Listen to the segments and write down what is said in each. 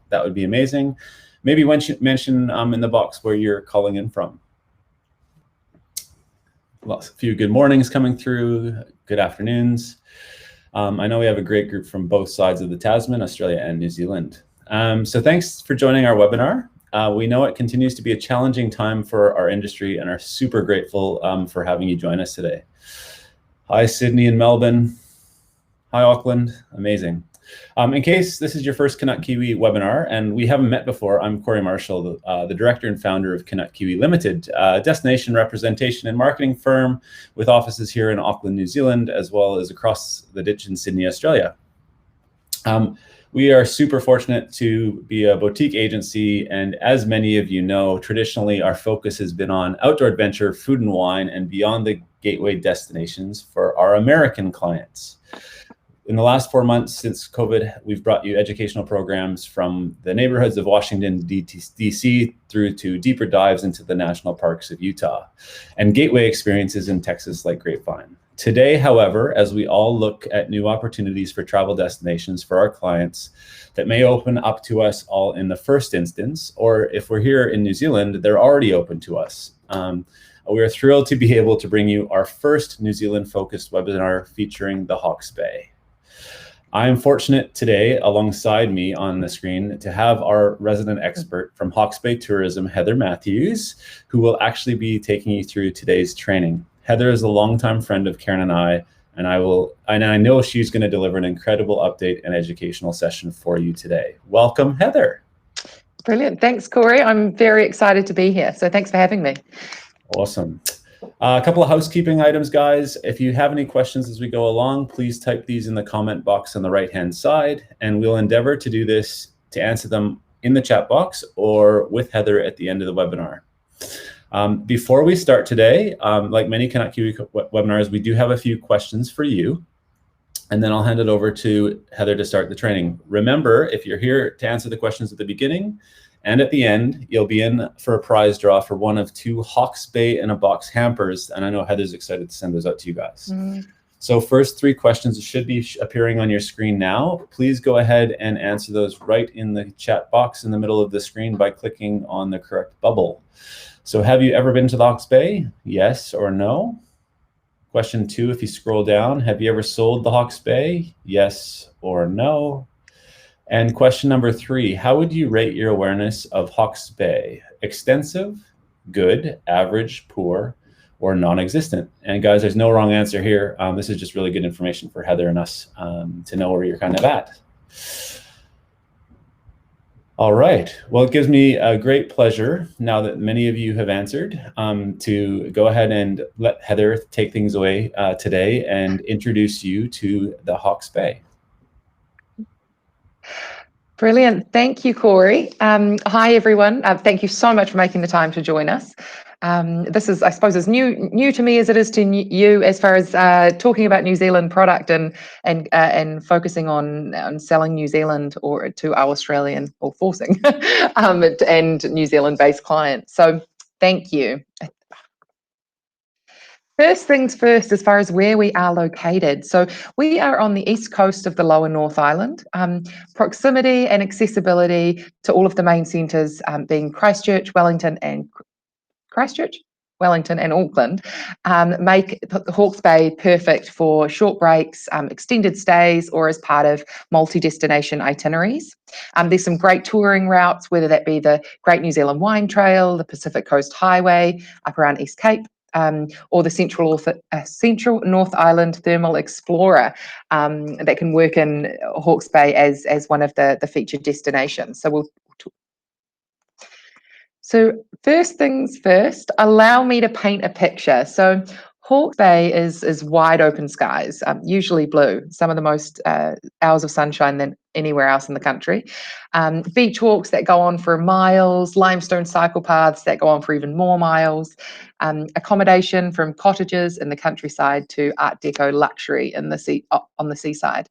that would be amazing. Maybe mention in the box where you're calling in from. A few good mornings coming through, good afternoons. I know we have a great group from both sides of the Tasman, Australia and New Zealand. So thanks for joining our webinar. We know it continues to be a challenging time for our industry and are super grateful for having you join us today. Hi, Sydney and Melbourne. Hi, Auckland. Amazing. In case this is your first Canuck Kiwi webinar and we haven't met before, I'm Corey Marshall, the director and founder of Canuck Kiwi Limited, a destination representation and marketing firm with offices here in Auckland, New Zealand, as well as across the ditch in Sydney, Australia. We are super fortunate to be a boutique agency, and as many of you know, traditionally our focus has been on outdoor adventure, food and wine, and beyond the gateway destinations for our American clients. In the last 4 months since COVID, we've brought you educational programs from the neighborhoods of Washington, D.C. through to deeper dives into the national parks of Utah and gateway experiences in Texas like Grapevine. Today, however, as we all look at new opportunities for travel destinations for our clients that may open up to us all in the first instance, or if we're here in New Zealand, they're already open to us. We are thrilled to be able to bring you our first New Zealand-focused webinar featuring the Hawke's Bay. I am fortunate today, alongside me on the screen, to have our resident expert from Hawke's Bay Tourism, Heather Matthews, who will actually be taking you through today's training. Heather is a longtime friend of Karen and I know she's going to deliver an incredible update and educational session for you today. Welcome, Heather. Brilliant. Thanks, Corey. I'm very excited to be here. So thanks for having me. Awesome. A couple of housekeeping items, guys. If you have any questions as we go along, please type these in the comment box on the right-hand side, and we'll endeavor to do this to answer them in the chat box or with Heather at the end of the webinar. Before we start today, like many Canuck Kiwi webinars, we do have a few questions for you, and then I'll hand it over to Heather to start the training. Remember, if you're here to answer the questions at the beginning and at the end, you'll be in for a prize draw for one of 2 Hawke's Bay in a Box hampers, and I know Heather's excited to send those out to you guys. So first 3 questions should be appearing on your screen now. Please go ahead and answer those right in the chat box in the middle of the screen by clicking on the correct bubble. So have you ever been to the Hawke's Bay? Yes or no? Question 2, if you scroll down, have you ever sold the Hawke's Bay? Yes or no? And question number 3, how would you rate your awareness of Hawke's Bay? Extensive, good, average, poor, or non-existent? And guys, there's no wrong answer here. This is just really good information for Heather and us to know where you're kind of at. All right, well, it gives me a great pleasure, now that many of you have answered, to go ahead and let Heather take things away today and introduce you to the Hawke's Bay. Brilliant. Thank you, Corey. Hi, everyone. Thank you so much for making the time to join us. This is, I suppose, as new to me as it is to you, as far as talking about New Zealand product and focusing on selling New Zealand or to our Australian, or forcing and New Zealand-based clients. So thank you. First things first, as far as where we are located. So we are on the east coast of the lower North Island. Proximity and accessibility to all of the main centres being Christchurch, Wellington and Auckland make the Hawke's Bay perfect for short breaks, extended stays, or as part of multi-destination itineraries. There's some great touring routes, whether that be the Great New Zealand Wine Trail, the Pacific Coast Highway up around East Cape, or the Central North Island Thermal Explorer that can work in Hawke's Bay as one of the featured destinations. So first things first, allow me to paint a picture. So Hawke's Bay is wide open skies, usually blue, some of the most hours of sunshine than anywhere else in the country. Beach walks that go on for miles, limestone cycle paths that go on for even more miles, accommodation from cottages in the countryside to Art Deco luxury in the on the seaside.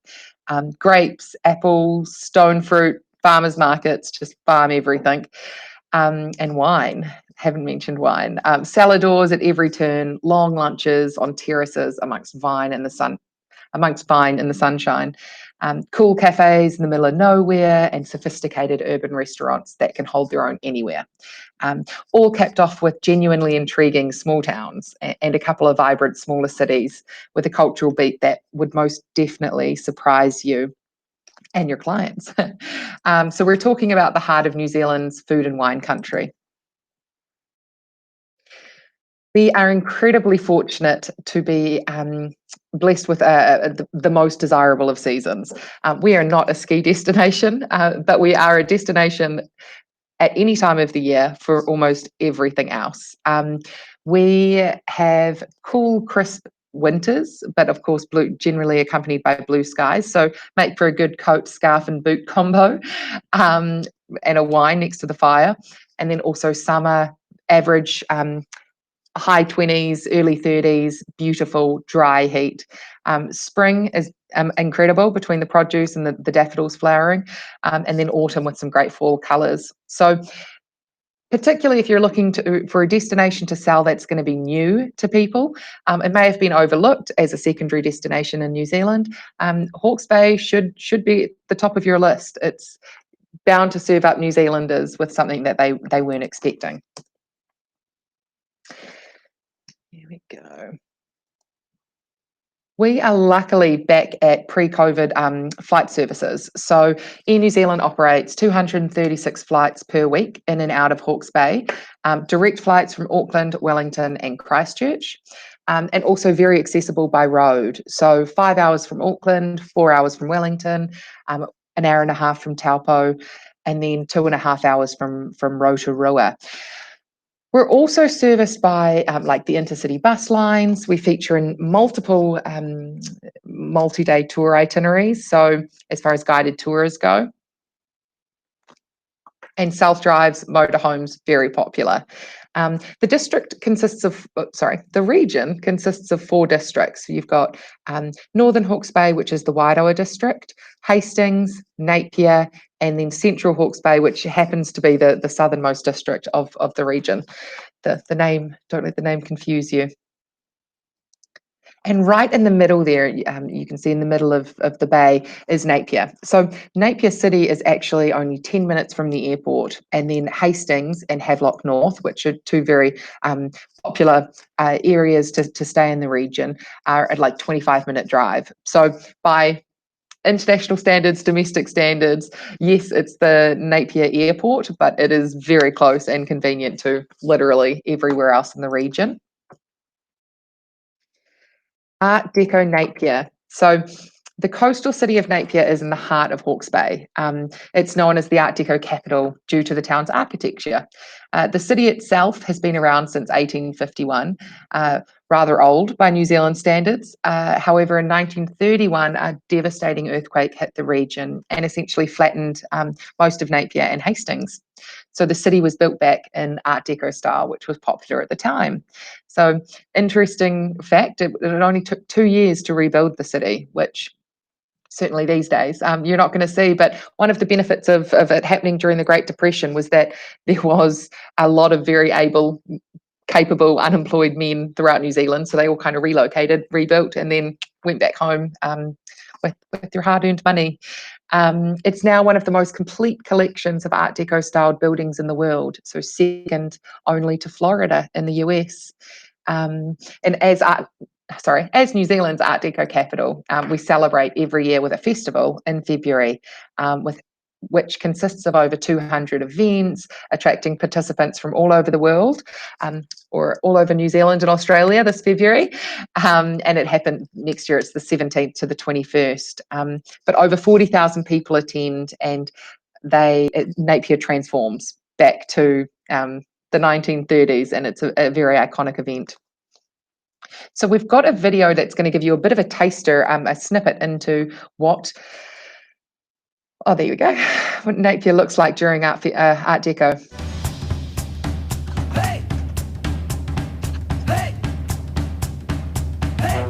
Grapes, apples, stone fruit, farmers markets, just farm everything. And wine, haven't mentioned wine. Saladors at every turn, long lunches on terraces amongst vine in the sunshine. Cool cafes in the middle of nowhere and sophisticated urban restaurants that can hold their own anywhere. All capped off with genuinely intriguing small towns and a couple of vibrant smaller cities with a cultural beat that would most definitely surprise you and your clients. So we're talking about the heart of New Zealand's food and wine country. We are incredibly fortunate to be blessed with the most desirable of seasons. We are not a ski destination, but we are a destination at any time of the year for almost everything else. We have cool, crisp winters, but of course generally accompanied by blue skies, so make for a good coat, scarf and boot combo, and a wine next to the fire. And then also summer, average high 20s, early 30s, beautiful dry heat. Spring is incredible between the produce and the daffodils flowering, and then autumn with some great fall colours. So particularly if you're looking for a destination to sell that's going to be new to people, it may have been overlooked as a secondary destination in New Zealand. Hawke's Bay should be at the top of your list. It's bound to serve up New Zealanders with something that they weren't expecting. Here we go. We are luckily back at pre-COVID flight services. So Air New Zealand operates 236 flights per week in and out of Hawke's Bay, direct flights from Auckland, Wellington and Christchurch, and also very accessible by road. So 5 hours from Auckland, 4 hours from Wellington, an hour and a half from Taupo, and then 2.5 hours from Rotorua. We're also serviced by like the intercity bus lines. We feature in multiple multi-day tour itineraries, so as far as guided tours go. And self-drives, motorhomes, very popular. The region consists of 4 districts. So you've got Northern Hawke's Bay, which is the Wairoa district, Hastings, Napier, and then Central Hawke's Bay, which happens to be the southernmost district of the region. The name, don't let the name confuse you. And right in the middle there, you can see in the middle of the bay is Napier. So Napier City is actually only 10 minutes from the airport, and then Hastings and Havelock North, which are 2 very popular areas to stay in the region, are at like 25-minute drive. So by international standards, domestic standards, yes, it's the Napier Airport, but it is very close and convenient to literally everywhere else in the region. Art Deco Napier. So the coastal city of Napier is in the heart of Hawke's Bay. It's known as the Art Deco capital due to the town's architecture. The city itself has been around since 1851, rather old by New Zealand standards. However, in 1931, a devastating earthquake hit the region and essentially flattened most of Napier and Hastings. So the city was built back in Art Deco style, which was popular at the time. So interesting fact, it only took 2 years to rebuild the city, which certainly these days you're not going to see. But one of the benefits of it happening during the Great Depression was that there was a lot of very able, capable, unemployed men throughout New Zealand. So they all kind of relocated, rebuilt, and then went back home with their hard-earned money. It's now one of the most complete collections of Art Deco styled buildings in the world, so second only to Florida in the US. And as New Zealand's Art Deco capital, we celebrate every year with a festival in February, which consists of over 200 events, attracting participants from all over the world, or all over New Zealand and Australia this February. And it happened next year, it's the 17th to the 21st. But over 40,000 people attend, and Napier transforms back to the 1930s, and it's a very iconic event. So we've got a video that's going to give you a bit of a taster, a snippet into what, oh, there you go, what Napier looks like during Art Deco. Hey! Hey! Hey!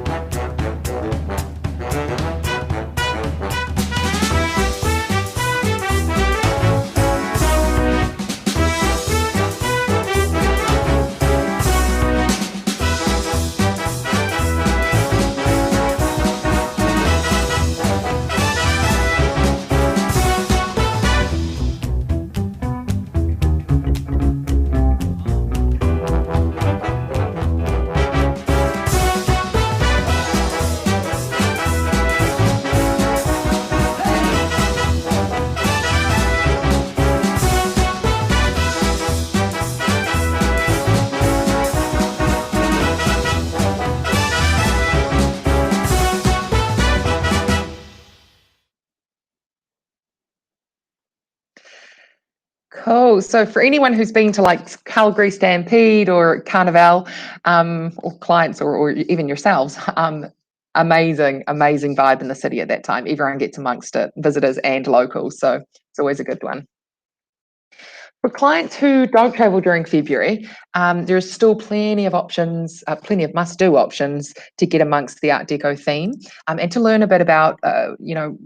Cool. So for anyone who's been to like Calgary Stampede or Carnival, or clients or even yourselves, amazing vibe in the city at that time. Everyone gets amongst it, visitors and locals. So it's always a good one. For clients who don't travel during February, there's still plenty of options, plenty of must-do options to get amongst the Art Deco theme, and to learn a bit about,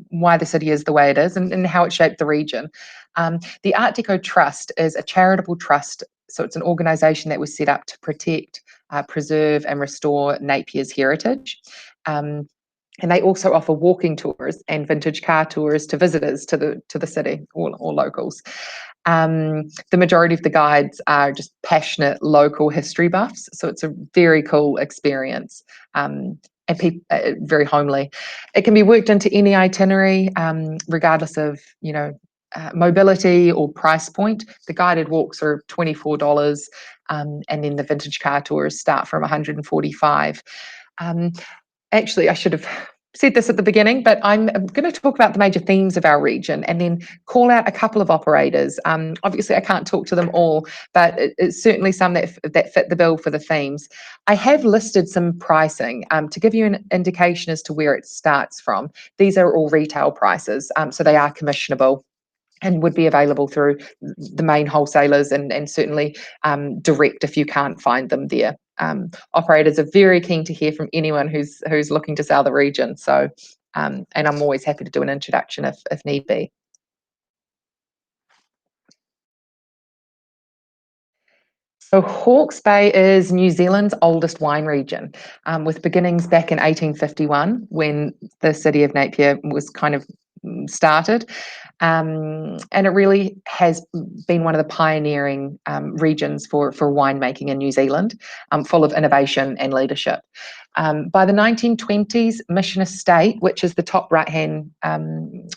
why the city is the way it is and how it shaped the region. The Art Deco Trust is a charitable trust, so it's an organisation that was set up to protect, preserve, and restore Napier's heritage. And they also offer walking tours and vintage car tours to visitors to the city or locals. The majority of the guides are just passionate local history buffs, so it's a very cool experience, and very homely. It can be worked into any itinerary, regardless of mobility or price point. The guided walks are $24, and then the vintage car tours start from $145. Actually, I should have said this at the beginning, but I'm going to talk about the major themes of our region and then call out a couple of operators. Obviously, I can't talk to them all, but it's certainly some that fit the bill for the themes. I have listed some pricing to give you an indication as to where it starts from. These are all retail prices, so they are commissionable and would be available through the main wholesalers and certainly direct if you can't find them there. Operators are very keen to hear from anyone who's looking to sell the region. So, and I'm always happy to do an introduction if need be. So Hawke's Bay is New Zealand's oldest wine region, with beginnings back in 1851 when the city of Napier was kind of started. And it really has been one of the pioneering regions for winemaking in New Zealand, full of innovation and leadership. By the 1920s, Mission Estate, which is the top right-hand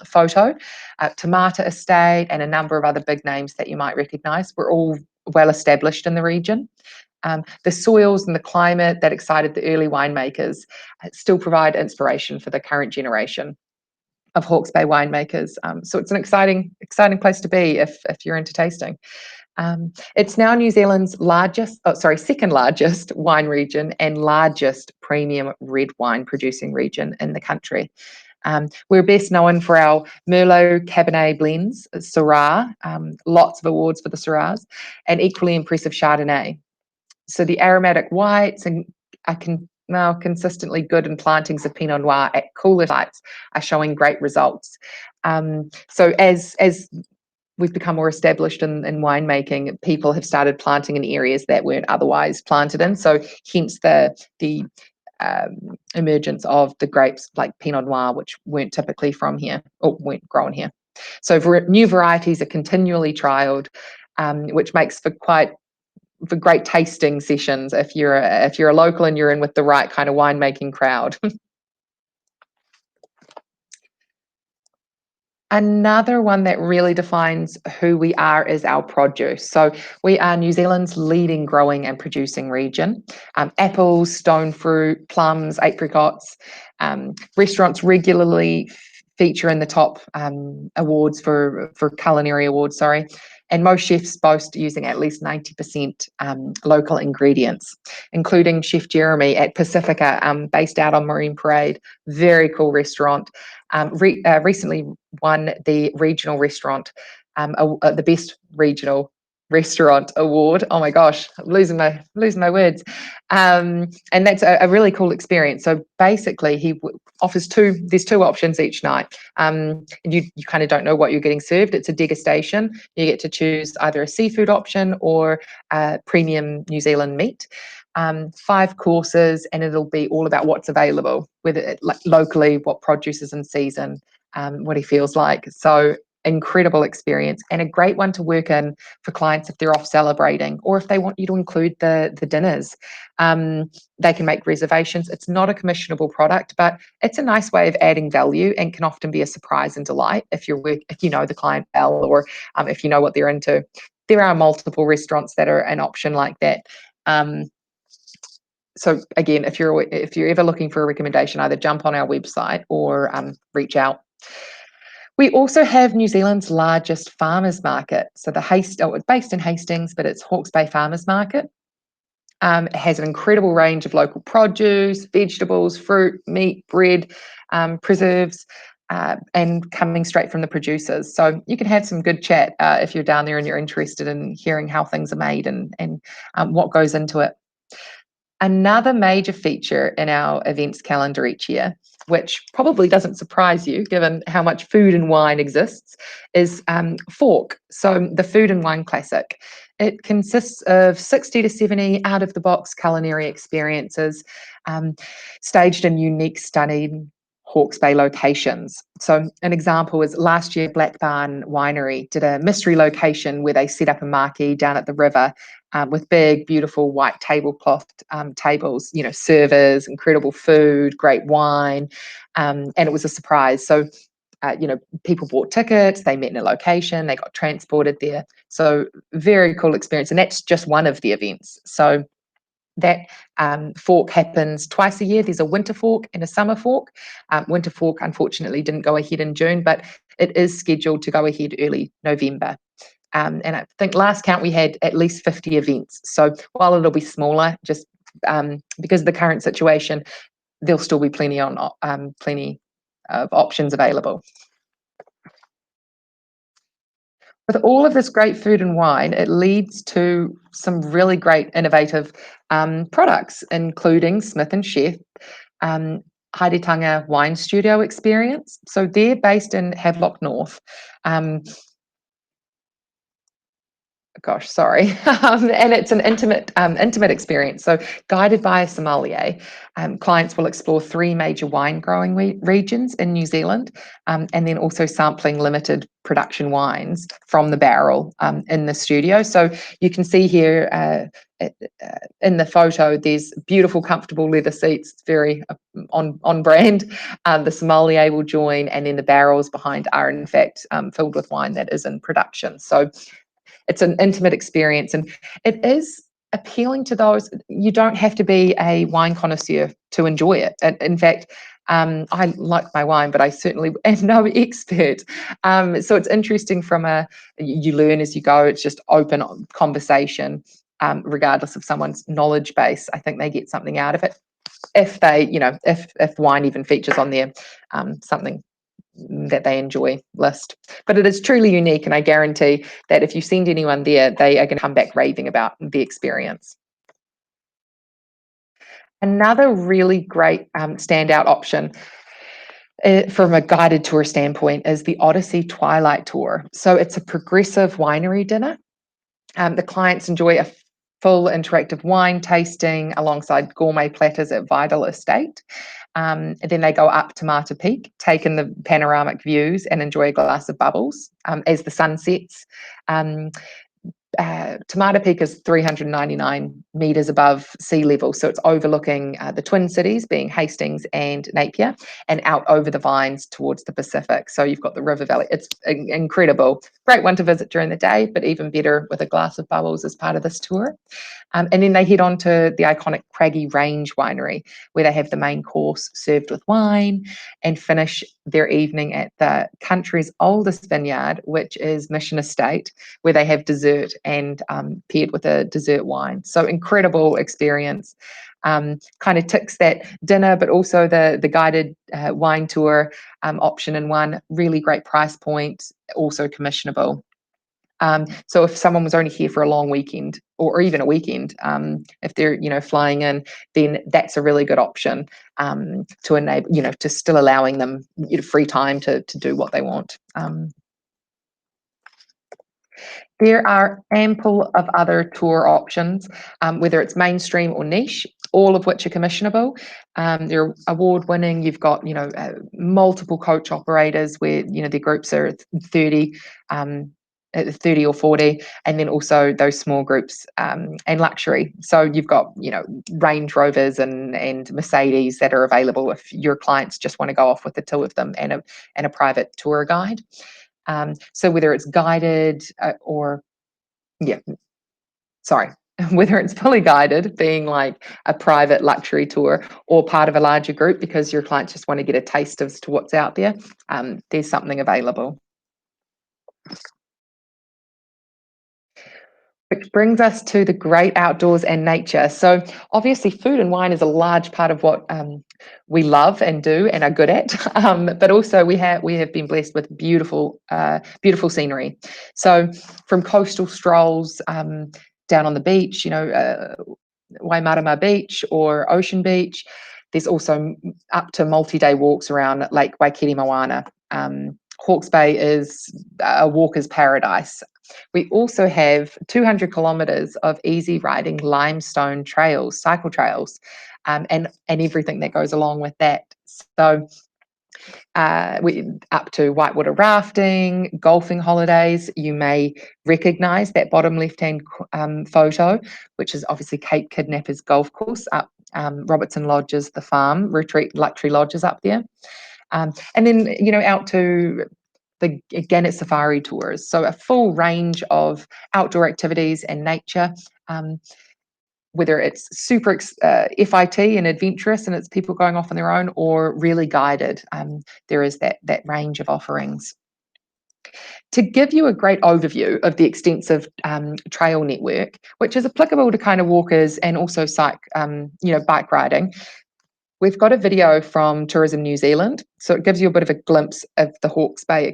photo, Tamata Estate, and a number of other big names that you might recognise, were all well established in the region. The soils and the climate that excited the early winemakers still provide inspiration for the current generation of Hawke's Bay winemakers. So it's an exciting place to be if you're into tasting. It's now New Zealand's second largest wine region and largest premium red wine producing region in the country. We're best known for our Merlot Cabernet blends, Syrah, lots of awards for the Syrahs, and equally impressive Chardonnay. So the aromatic whites and now consistently good in plantings of Pinot Noir at cooler sites are showing great results. So as we've become more established in winemaking, people have started planting in areas that weren't otherwise planted in. So hence the emergence of the grapes like Pinot Noir, which weren't typically from here or weren't grown here. So new varieties are continually trialled, which makes for great tasting sessions if you're a local and you're in with the right kind of winemaking crowd. Another one that really defines who we are is our produce. So we are New Zealand's leading growing and producing region. Apples, stone fruit, plums, apricots. Restaurants regularly feature in the top awards for culinary awards, and most chefs boast using at least 90% local ingredients, including Chef Jeremy at Pacifica, based out on Marine Parade. Very cool restaurant. Recently won the regional restaurant, the best regional restaurant award. Oh my gosh, I'm losing my words. And that's a really cool experience. So basically he offers there's two options each night. And you kind of don't know what you're getting served. It's a degustation. You get to choose either a seafood option or premium New Zealand meat. 5 courses, and it'll be all about what's available, whether locally, what produce is in season, what he feels like. So incredible experience and a great one to work in for clients if they're off celebrating or if they want you to include the dinners. They can make reservations. It's not a commissionable product, but it's a nice way of adding value and can often be a surprise and delight if you know the client well, or if you know what they're into. There are multiple restaurants that are an option like that. So again, if you're ever looking for a recommendation, either jump on our website or reach out. We also have New Zealand's largest farmers market. So it's based in Hastings, but it's Hawke's Bay Farmers Market. It has an incredible range of local produce, vegetables, fruit, meat, bread, preserves, and coming straight from the producers. So you can have some good chat if you're down there and you're interested in hearing how things are made and what goes into it. Another major feature in our events calendar each year, which probably doesn't surprise you given how much food and wine exists, is Fork, so the Food and Wine Classic. It consists of 60 to 70 out-of-the-box culinary experiences staged in unique, stunning Hawke's Bay locations. So an example is last year Black Barn Winery did a mystery location where they set up a marquee down at the river with big, beautiful white tablecloth tables, servers, incredible food, great wine, and it was a surprise. So, people bought tickets, they met in a location, they got transported there. So very cool experience, and that's just one of the events. So that fork happens twice a year. There's a winter fork and a summer fork. Winter fork, unfortunately, didn't go ahead in June, but it is scheduled to go ahead early November. And I think last count we had at least 50 events. So while it'll be smaller, just because of the current situation, there'll still be plenty of options available. With all of this great food and wine, it leads to some really great innovative products, including Smith & Chef, Haeretanga Wine Studio Experience. So they're based in Havelock North. And it's an intimate experience. So guided by a sommelier, clients will explore 3 major wine growing regions in New Zealand, and then also sampling limited production wines from the barrel in the studio. So you can see here in the photo, there's beautiful, comfortable leather seats. It's very on brand. The sommelier will join, and then the barrels behind are in fact filled with wine that is in production. So it's an intimate experience, and it is appealing to those. You don't have to be a wine connoisseur to enjoy it. In fact, I like my wine, but I certainly am no expert. So it's interesting you learn as you go. It's just open conversation, regardless of someone's knowledge base. I think they get something out of it. If if wine even features on their something that they enjoy list. But it is truly unique, and I guarantee that if you send anyone there, they are going to come back raving about the experience. Another really great standout option from a guided tour standpoint is the Odyssey Twilight Tour. So it's a progressive winery dinner. The clients enjoy a full interactive wine tasting alongside gourmet platters at Vidal Estate. And then they go up to Mata Peak, take in the panoramic views and enjoy a glass of bubbles as the sun sets. Tamata Peak is 399 metres above sea level, so it's overlooking the twin cities being Hastings and Napier, and out over the vines towards the Pacific. So you've got the river valley. It's incredible. Great one to visit during the day, but even better with a glass of bubbles as part of this tour. And then they head on to the iconic Craggy Range Winery, where they have the main course served with wine, and finish their evening at the country's oldest vineyard, which is Mission Estate, where they have dessert and paired with a dessert wine. So incredible experience. Kind of ticks that dinner, but also the guided wine tour option in one. Really great price point, also commissionable. So if someone was only here for a long weekend or even a weekend, if they're flying in, then that's a really good option to enable, to still allowing them free time to do what they want. There are ample of other tour options, whether it's mainstream or niche, all of which are commissionable. They're award-winning. You've got, multiple coach operators where, their groups are 30 or 40, and then also those small groups and luxury. So you've got, Range Rovers and Mercedes that are available if your clients just want to go off with the two of them and a private tour guide. So whether it's guided whether it's fully guided, being like a private luxury tour, or part of a larger group because your clients just want to get a taste as to what's out there, there's something available. Which brings us to the great outdoors and nature. So obviously food and wine is a large part of what we love and do and are good at, but also we have been blessed with beautiful scenery. So from coastal strolls down on the beach, Waimarama Beach or Ocean Beach, there's also up to multi-day walks around Lake Waikiri-Moana. Hawke's Bay is a walker's paradise. We also have 200 kilometres of easy riding limestone trails, cycle trails, and everything that goes along with that. So we up to whitewater rafting, golfing holidays. You may recognise that bottom left-hand photo, which is obviously Cape Kidnappers Golf Course up Robertson Lodges, the farm, retreat luxury lodges up there. And then, out to the Gannet Safari tours. So a full range of outdoor activities and nature, whether it's super FIT and adventurous and it's people going off on their own, or really guided. There is that range of offerings. To give you a great overview of the extensive trail network, which is applicable to kind of walkers and also bike riding, we've got a video from Tourism New Zealand, so it gives you a bit of a glimpse of the Hawke's Bay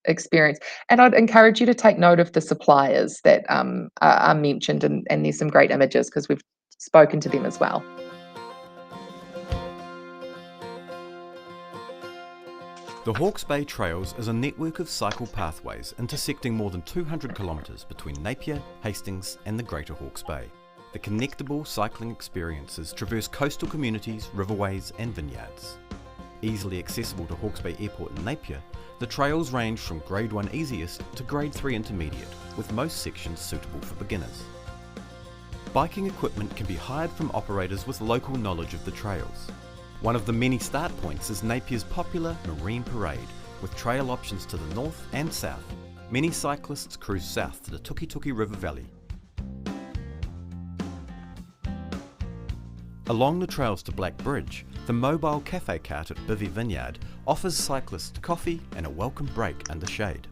experience. And I'd encourage you to take note of the suppliers that are mentioned, and there's some great images because we've spoken to them as well. The Hawke's Bay Trails is a network of cycle pathways intersecting more than 200 kilometres between Napier, Hastings and the Greater Hawke's Bay. The connectable cycling experiences traverse coastal communities, riverways and vineyards. Easily accessible to Hawke's Bay Airport in Napier, the trails range from Grade 1 easiest to Grade 3 intermediate, with most sections suitable for beginners. Biking equipment can be hired from operators with local knowledge of the trails. One of the many start points is Napier's popular Marine Parade, with trail options to the north and south. Many cyclists cruise south to the Tukituki River Valley. Along the trails to Black Bridge, the mobile cafe cart at Bivy Vineyard offers cyclists coffee and a welcome break under shade.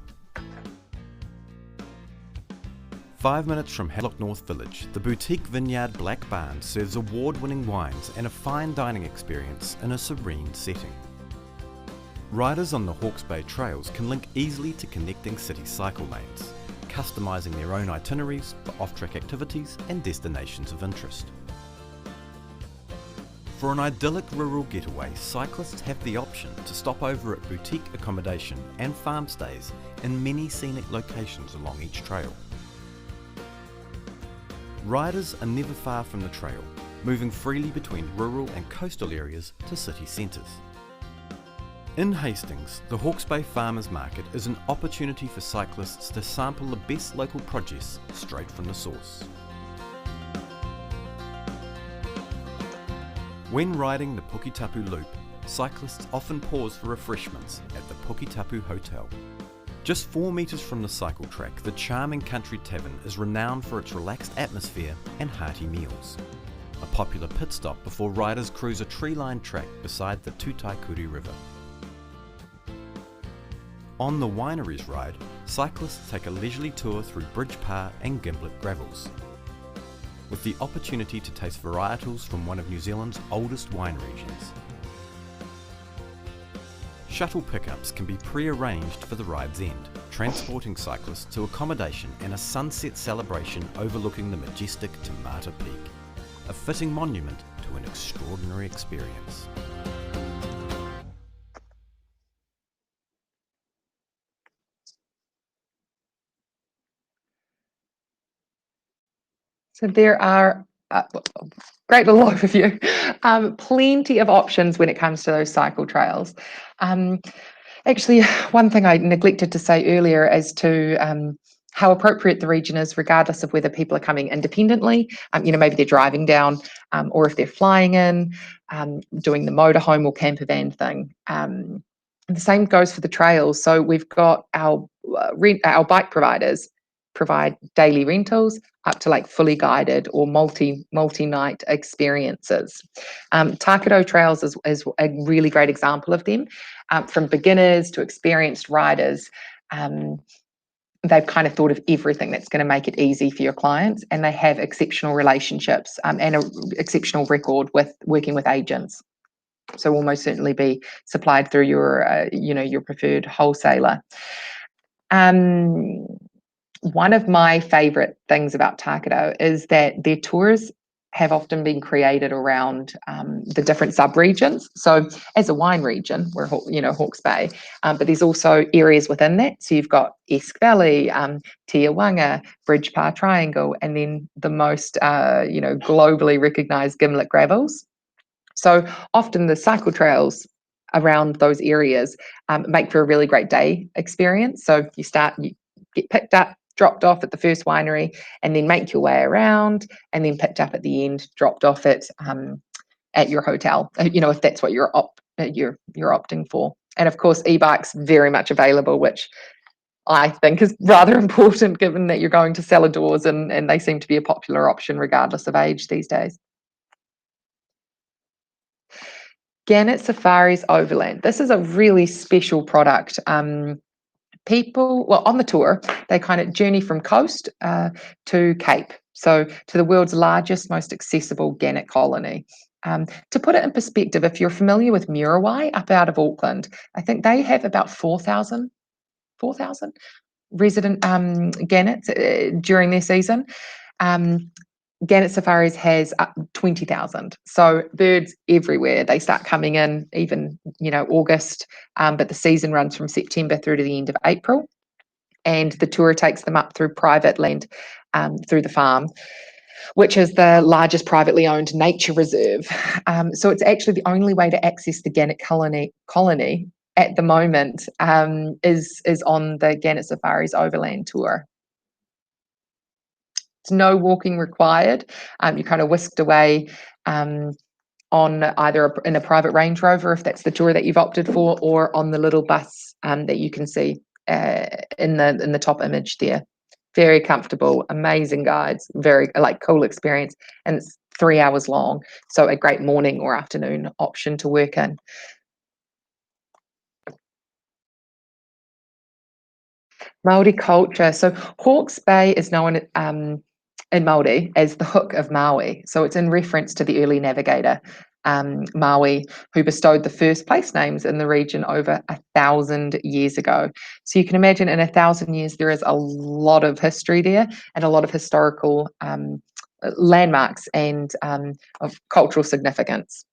5 minutes from Hadlock North Village, the boutique Vineyard Black Barn serves award-winning wines and a fine dining experience in a serene setting. Riders on the Hawke's Bay Trails can link easily to connecting city cycle lanes, customising their own itineraries for off-track activities and destinations of interest. For an idyllic rural getaway, cyclists have the option to stop over at boutique accommodation and farm stays in many scenic locations along each trail. Riders are never far from the trail, moving freely between rural and coastal areas to city centres. In Hastings, the Hawke's Bay Farmers Market is an opportunity for cyclists to sample the best local produce straight from the source. When riding the Puketapu Loop, cyclists often pause for refreshments at the Puketapu Hotel. Just 4 metres from the cycle track, the charming Country Tavern is renowned for its relaxed atmosphere and hearty meals. A popular pit stop before riders cruise a tree-lined track beside the Tutaikuri River. On the Wineries ride, cyclists take a leisurely tour through Bridge Pa and Gimblett Gravels, with the opportunity to taste varietals from one of New Zealand's oldest wine regions. Shuttle pickups can be pre-arranged for the ride's end, transporting cyclists to accommodation and a sunset celebration overlooking the majestic Te Mata Peak, a fitting monument to an extraordinary experience. So there are, great little overview, plenty of options when it comes to those cycle trails. Actually, one thing I neglected to say earlier as to how appropriate the region is, regardless of whether people are coming independently, maybe they're driving down, or if they're flying in, doing the motorhome or camper van thing. And the same goes for the trails. So we've got our bike providers, provide daily rentals up to like fully guided or multi-night experiences. Tākaro Trails is a really great example of them. From beginners to experienced riders, they've kind of thought of everything that's going to make it easy for your clients, and they have exceptional relationships and an exceptional record with working with agents. So will most certainly be supplied through your, your preferred wholesaler. One of my favourite things about Tākaro is that their tours have often been created around the different sub-regions. So as a wine region, we're, Hawke's Bay, but there's also areas within that. So you've got Esk Valley, Tiawanga, Bridge Pa Triangle, and then the most, globally recognised Gimlet Gravels. So often the cycle trails around those areas make for a really great day experience. So you get picked up, dropped off at the first winery, and then make your way around, and then picked up at the end, dropped off at your hotel. If that's what you're opting for. And of course, e-bikes very much available, which I think is rather important given that you're going to cellar doors, and they seem to be a popular option regardless of age these days. Gannet Safaris Overland. This is a really special product. People, on the tour, they kind of journey from coast to Cape, so to the world's largest, most accessible gannet colony. To put it in perspective, if you're familiar with Muriwai up out of Auckland, I think they have about 4,000 resident gannets during their season. Gannet Safaris has 20,000. So birds everywhere. They start coming in even, August, but the season runs from September through to the end of April. And the tour takes them up through private land, through the farm, which is the largest privately owned nature reserve. So it's actually the only way to access the gannet colony at the moment is on the Gannet Safaris Overland Tour. It's no walking required. You're kind of whisked away on either in a private Range Rover, if that's the tour that you've opted for, or on the little bus that you can see in the top image there. Very comfortable, amazing guides, very cool experience, and it's 3 hours long, so a great morning or afternoon option to work in. Māori culture. So Hawke's Bay is known in Māori as the Hook of Maui. So it's in reference to the early navigator, Maui, who bestowed the first place names in the region over 1,000 years ago. So you can imagine in 1,000 years, there is a lot of history there and a lot of historical landmarks and of cultural significance.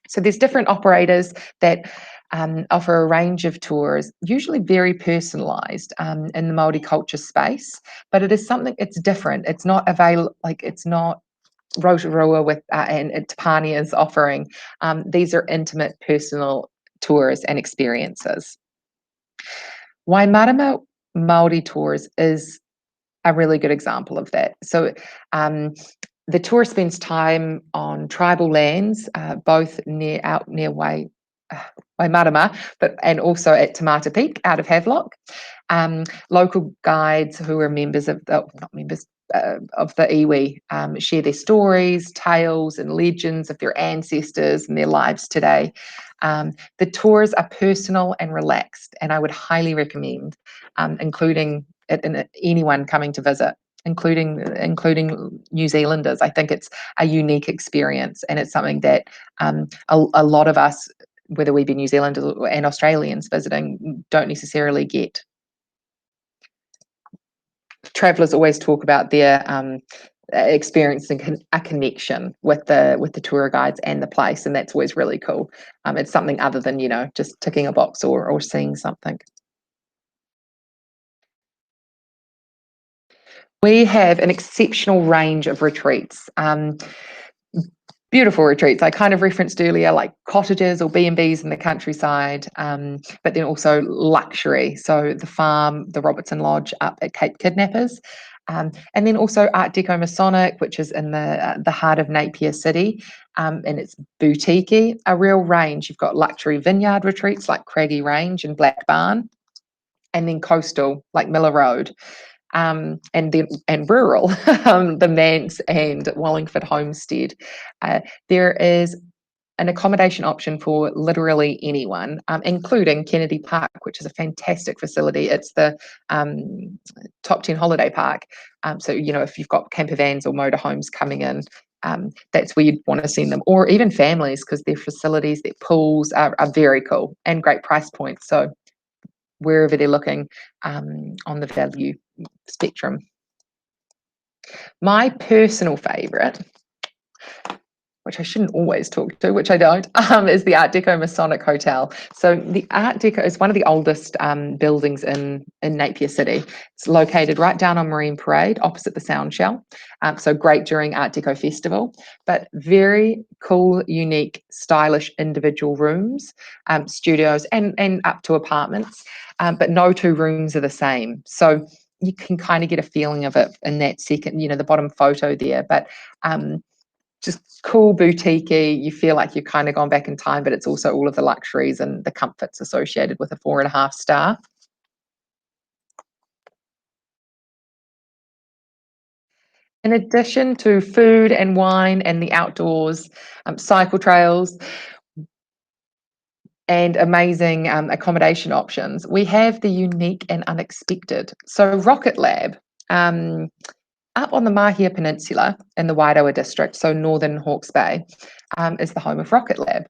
So there's different operators that offer a range of tours, usually very personalised in the Māori culture space, but it is something, it's different. It's not it's not Rotorua with and Te Pānia is offering. These are intimate, personal tours and experiences. Waimarama Māori Tours is a really good example of that. So the tour spends time on tribal lands, both near Waimarama, and also at Te Mata Peak out of Havelock. Local guides who are members of the iwi share their stories, tales, and legends of their ancestors and their lives today. The tours are personal and relaxed, and I would highly recommend including anyone coming to visit, including New Zealanders. I think it's a unique experience, and it's something that a lot of us, whether we be New Zealanders and Australians visiting, don't necessarily get. Travellers always talk about their experiencing a connection with the tour guides and the place, and that's always really cool. It's something other than just ticking a box or seeing something. We have an exceptional range of retreats. Beautiful retreats. I kind of referenced earlier, like cottages or B&Bs in the countryside, but then also luxury. So the farm, the Robertson Lodge up at Cape Kidnappers, and then also Art Deco Masonic, which is in the heart of Napier City, and it's boutique-y, a real range. You've got luxury vineyard retreats like Craggy Range and Black Barn, and then coastal like Miller Road. and rural, the Manse and Wallingford Homestead. There is an accommodation option for literally anyone, including Kennedy Park, which is a fantastic facility. It's the top 10 holiday park. So, if you've got camper vans or motorhomes coming in, that's where you'd want to send them, or even families, because their facilities, their pools are very cool and great price points. So wherever they're looking on the value spectrum. My personal favourite, which I shouldn't always talk to, which I don't, is the Art Deco Masonic Hotel. So the Art Deco is one of the oldest buildings in Napier City. It's located right down on Marine Parade, opposite the Sound Shell. So great during Art Deco Festival, but very cool, unique, stylish individual rooms, studios, and up to apartments. But no two rooms are the same. So you can kind of get a feeling of it in that second, the bottom photo there. But just cool, boutique-y. You feel like you've kind of gone back in time, but it's also all of the luxuries and the comforts associated with a 4.5 star. In addition to food and wine and the outdoors, cycle trails, and amazing accommodation options, we have the unique and unexpected. So Rocket Lab, up on the Mahia Peninsula in the Wairoa district, so northern Hawke's Bay, is the home of Rocket Lab,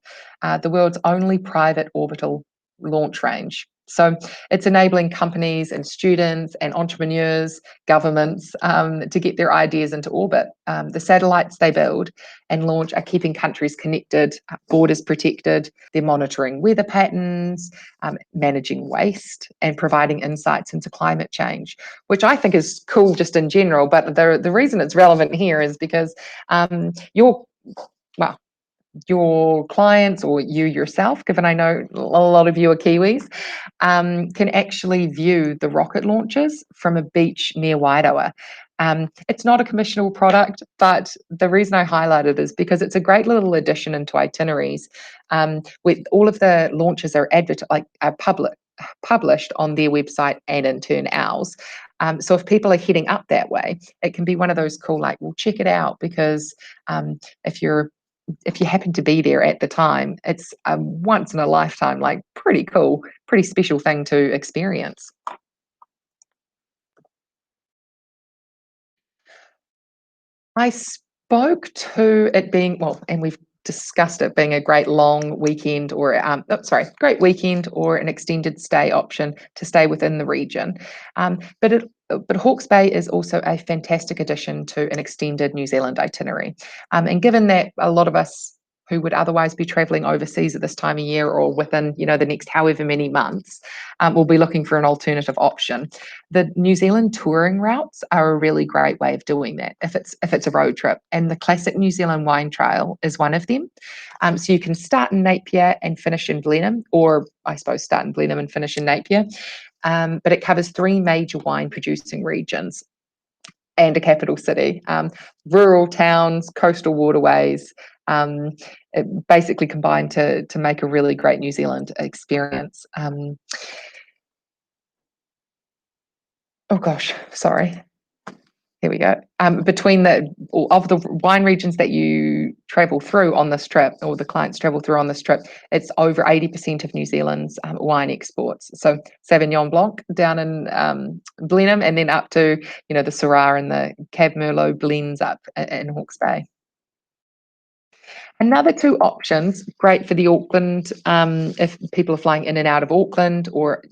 the world's only private orbital launch range. So it's enabling companies and students and entrepreneurs, governments, to get their ideas into orbit. The satellites they build and launch are keeping countries connected, borders protected. They're monitoring weather patterns, managing waste, and providing insights into climate change, which I think is cool just in general. But the reason it's relevant here is because your clients, or you yourself, given I know a lot of you are Kiwis, can actually view the rocket launches from a beach near Wairoa. It's not a commissionable product, but the reason I highlight it is because it's a great little addition into itineraries. With all of the launches are published on their website and in turn ours. So if people are heading up that way, it can be one of those cool, well, check it out, because if you happen to be there at the time, it's a once in a lifetime, pretty cool, pretty special thing to experience. I spoke to it being, and we've discussed it being a great long weekend or, great weekend or an extended stay option to stay within the region. But Hawke's Bay is also a fantastic addition to an extended New Zealand itinerary. And given that a lot of us who would otherwise be travelling overseas at this time of year or within, the next however many months, will be looking for an alternative option. The New Zealand touring routes are a really great way of doing that if it's a road trip, and the classic New Zealand wine trail is one of them. So you can start in Napier and finish in Blenheim, or I suppose start in Blenheim and finish in Napier. But it covers 3 major wine producing regions and a capital city, rural towns, coastal waterways, it basically combined to make a really great New Zealand experience. Oh gosh, sorry. Here we go. Between the wine regions that you travel through on this trip, or the clients travel through on this trip, it's over 80% of New Zealand's wine exports. So Sauvignon Blanc down in Blenheim, and then up to the Syrah and the Cab Merlot blends up in Hawke's Bay. Another 2 options, great for the Auckland, if people are flying in and out of Auckland or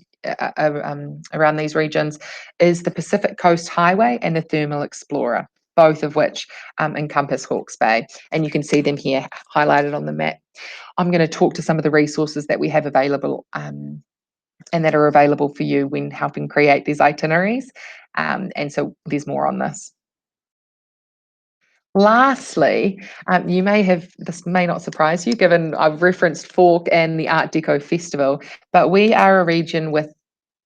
around these regions, is the Pacific Coast Highway and the Thermal Explorer, both of which encompass Hawke's Bay. And you can see them here highlighted on the map. I'm going to talk to some of the resources that we have available and that are available for you when helping create these itineraries. And so there's more on this. Lastly, this may not surprise you, given I've referenced Fork and the Art Deco Festival, but we are a region with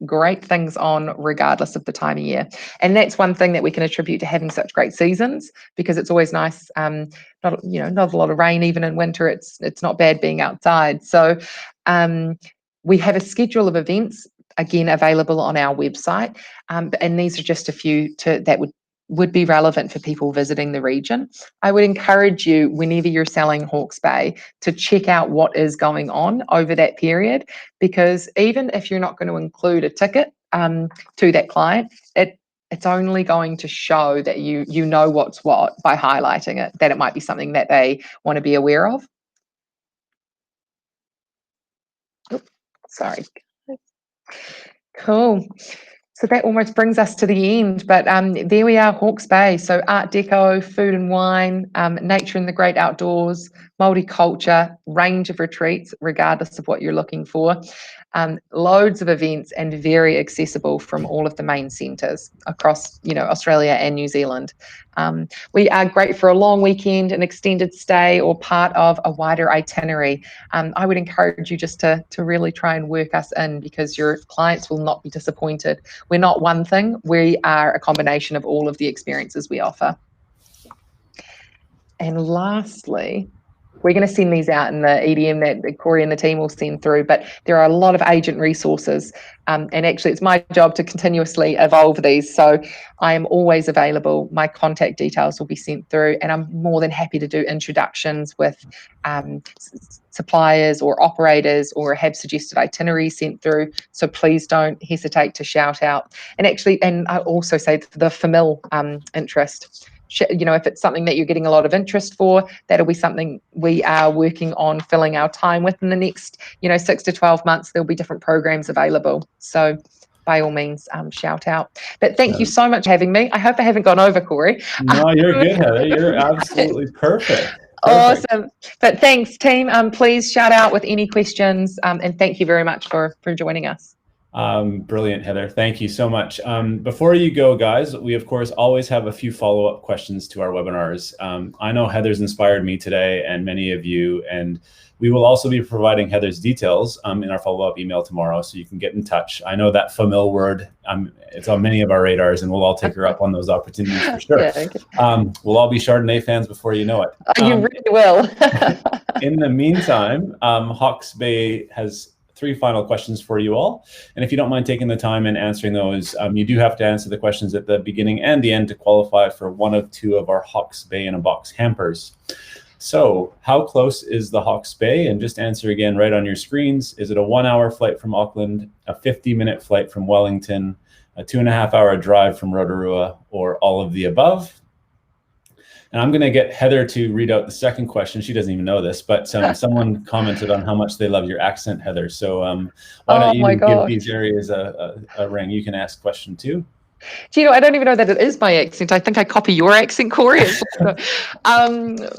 great things on regardless of the time of year. And that's one thing that we can attribute to having such great seasons, because it's always nice, not a lot of rain even in winter. It's not bad being outside. So we have a schedule of events again, available on our website. And these are just a few that would be relevant for people visiting the region. I would encourage you, whenever you're selling Hawke's Bay, to check out what is going on over that period, because even if you're not going to include a ticket to that client, it's only going to show that you know what's what by highlighting it, that it might be something that they want to be aware of. Oops, sorry. Cool. So that almost brings us to the end, but there we are, Hawke's Bay. So Art Deco, food and wine, nature and the great outdoors, multicultural, range of retreats, regardless of what you're looking for. Loads of events, and very accessible from all of the main centres across, Australia and New Zealand. We are great for a long weekend, an extended stay, or part of a wider itinerary. I would encourage you just to really try and work us in, because your clients will not be disappointed. We're not one thing, we are a combination of all of the experiences we offer. And lastly, we're going to send these out in the EDM that Corey and the team will send through, but there are a lot of agent resources. And actually, it's my job to continuously evolve these. So I am always available. My contact details will be sent through, and I'm more than happy to do introductions with suppliers or operators, or have suggested itineraries sent through. So please don't hesitate to shout out. And I also say the FAMIL interest. If it's something that you're getting a lot of interest for, that'll be something we are working on filling our time with in the next, 6 to 12 months. There'll be different programs available. So by all means, shout out. But thank you so much for having me. I hope I haven't gone over, Corey. No, you're good, Heather. You're absolutely perfect. Awesome. But thanks, team. Please shout out with any questions. And thank you very much for joining us. Brilliant, Heather. Thank you so much. Before you go, guys, we of course always have a few follow-up questions to our webinars. I know Heather's inspired me today, and many of you, and we will also be providing Heather's details in our follow-up email tomorrow, so you can get in touch. I know that FAMIL word, it's on many of our radars, and we'll all take her up on those opportunities for sure. Yeah, okay. We'll all be Chardonnay fans before you know it. You really will. In the meantime, Hawke's Bay has 3 final questions for you all. And if you don't mind taking the time and answering those, you do have to answer the questions at the beginning and the end to qualify for one of 2 of our Hawke's Bay in a Box hampers. So how close is the Hawke's Bay? And just answer again right on your screens. Is it a 1-hour flight from Auckland, a 50-minute flight from Wellington, a 2.5-hour drive from Rotorua, or all of the above? And I'm going to get Heather to read out the second question. She doesn't even know this, but someone commented on how much they love your accent, Heather. So why don't you give these areas a ring? You can ask question 2. Do you know, I don't even know that it is my accent. I think I copy your accent, Corey.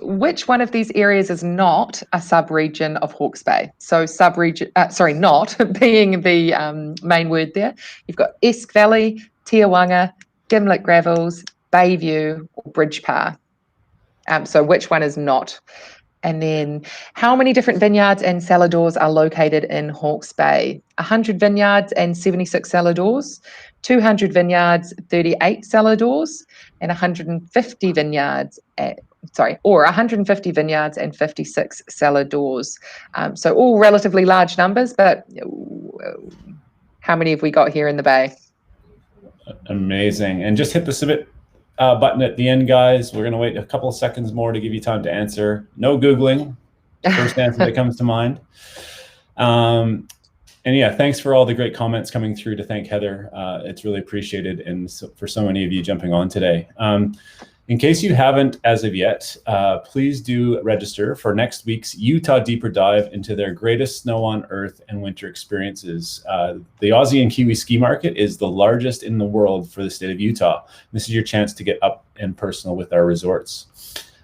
Which one of these areas is not a sub-region of Hawke's Bay? So sub-region, not being the main word there. You've got Esk Valley, Tiawanga, Gimlet Gravels, Bayview, or Bridgepa. So which one is not? And then how many different vineyards and cellar doors are located in Hawke's Bay? 100 vineyards and 76 cellar doors, 200 vineyards, 38 cellar doors, and 150 vineyards, 150 vineyards and 56 cellar doors. So all relatively large numbers, but how many have we got here in the Bay? Amazing. And just hit the submit button at the end, guys. We're going to wait a couple of seconds more to give you time to answer. No Googling. First answer that comes to mind. And yeah, thanks for all the great comments coming through to thank Heather. It's really appreciated, and for so many of you jumping on today. In case you haven't as of yet, please do register for next week's Utah Deeper Dive into their greatest snow on earth and winter experiences. The Aussie and Kiwi ski market is the largest in the world for the state of Utah. This is your chance to get up and personal with our resorts.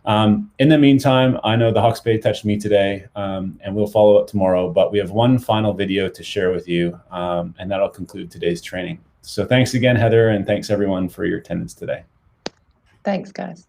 In the meantime, I know the Hawke's Bay touched me today, and we'll follow up tomorrow, but we have one final video to share with you, and that'll conclude today's training. So thanks again, Heather, and thanks everyone for your attendance today. Thanks, guys.